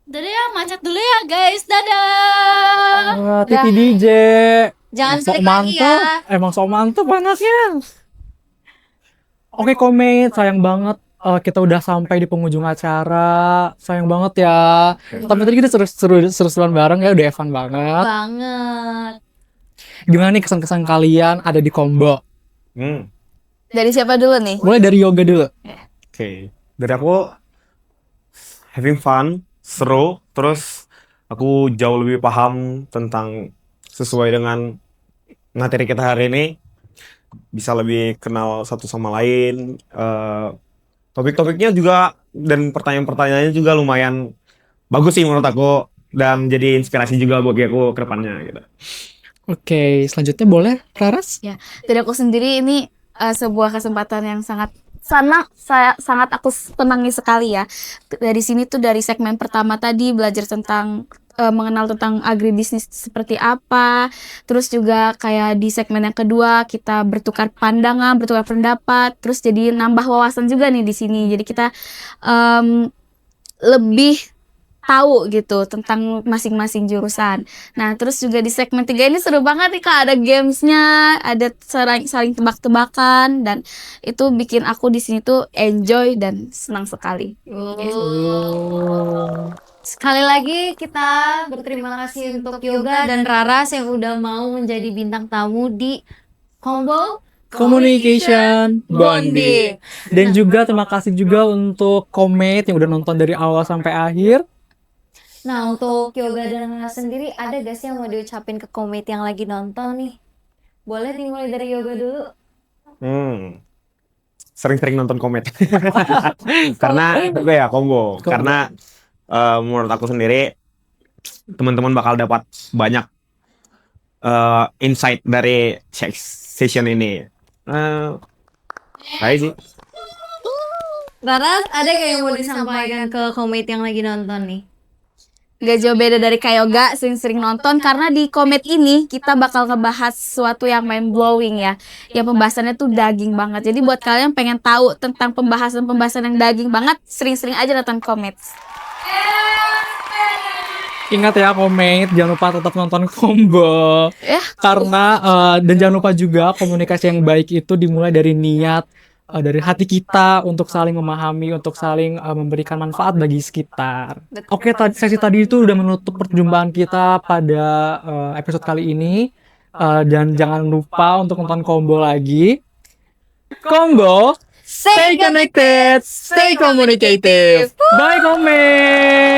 Dadah ya, macet dulu ya guys. Dadah. Titi DJ. Jangan Sok balik lagi mantap. ya. Emang sok mantap anaknya. Oke Komit, sayang banget kita udah sampai di penghujung acara. Sayang banget ya. Tapi tadi kita seru-seruan bareng ya, udah fun banget. Banget. Gimana nih kesan-kesan kalian ada di Combo? Dari siapa dulu nih? Mulai dari yoga dulu. Oke, dari aku having fun, seru, terus aku jauh lebih paham tentang sesuai dengan materi kita hari ini, bisa lebih kenal satu sama lain. Topik-topiknya juga dan pertanyaan-pertanyaannya juga lumayan bagus sih menurut aku dan jadi inspirasi juga bagi aku ke depannya gitu. Oke, selanjutnya boleh Raras? Dari aku sendiri ini sebuah kesempatan yang sangat aku senangi sekali ya. Dari sini tuh dari segmen pertama tadi belajar tentang mengenal tentang agribisnis seperti apa. Terus juga kayak di segmen yang kedua kita bertukar pandangan, bertukar pendapat. Terus jadi nambah wawasan juga nih di sini. Jadi kita lebih tahu gitu tentang masing-masing jurusan. Nah, terus juga di segmen 3 ini seru banget nih Kak, ada gamesnya, ada saling tebak-tebakan dan itu bikin aku di sini tuh enjoy dan senang sekali. Sekali lagi kita berterima kasih untuk Yoga dan Raras yang udah mau menjadi bintang tamu di Combo Communication Bonding. Dan juga terima kasih juga untuk Komit yang udah nonton dari awal sampai akhir. Nah, untuk Yoga dan Raras sendiri ada gak sih yang mau diucapin ke Komit yang lagi nonton nih? Boleh dimulai dari Yoga dulu. Sering-sering nonton Komet. Karena gue ya Combo. Karena menurut aku sendiri teman-teman bakal dapat banyak insight dari session ini. Hai sih. Raras, ada gak yang mau disampaikan ke Komit yang lagi nonton nih? Gak jauh beda dari Kayoga, sering-sering nonton karena di Komet ini kita bakal ngebahas sesuatu yang mind blowing ya. Yang pembahasannya tuh daging banget. Jadi buat kalian yang pengen tahu tentang pembahasan yang daging banget, sering-sering aja nonton Komet. Ingat ya Komit, jangan lupa tetap nonton Combo. Karena dan jangan lupa juga komunikasi yang baik itu dimulai dari niat, dari hati kita untuk saling memahami, untuk saling memberikan manfaat bagi sekitar. Oke, sesi tadi itu udah menutup perjumpaan kita pada episode kali ini. Dan jangan lupa untuk nonton Combo lagi. Combo, stay connected, stay communicative. Bye Komit.